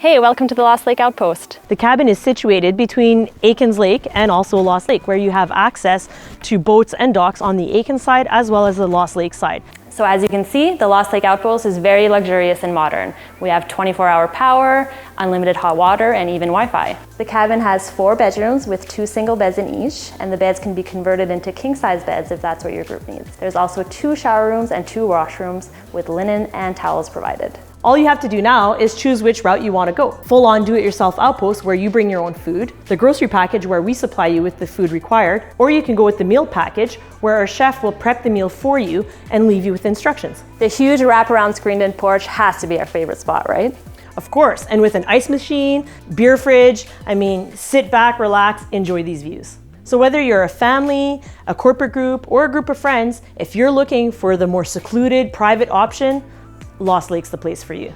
Hey, welcome to the Lost Lake Outpost. The cabin is situated between Aikens Lake and also Lost Lake, where you have access to boats and docks on the Aikens side as well as the Lost Lake side. So as you can see, the Lost Lake Outpost is very luxurious and modern. We have 24-hour power, unlimited hot water, and even Wi-Fi. The cabin has 4 bedrooms with 2 single beds in each, and the beds can be converted into king-size beds if that's what your group needs. There's also 2 shower rooms and 2 washrooms with linen and towels provided. All you have to do now is choose which route you want to go. Full-on do-it-yourself outpost where you bring your own food, the grocery package where we supply you with the food required, or you can go with the meal package where our chef will prep the meal for you and leave you with instructions. The huge wraparound screened-in porch has to be our favorite spot, right? Of course, and with an ice machine, beer fridge, sit back, relax, enjoy these views. So whether you're a family, a corporate group, or a group of friends, if you're looking for the more secluded, private option, Lost Lake's the place for you.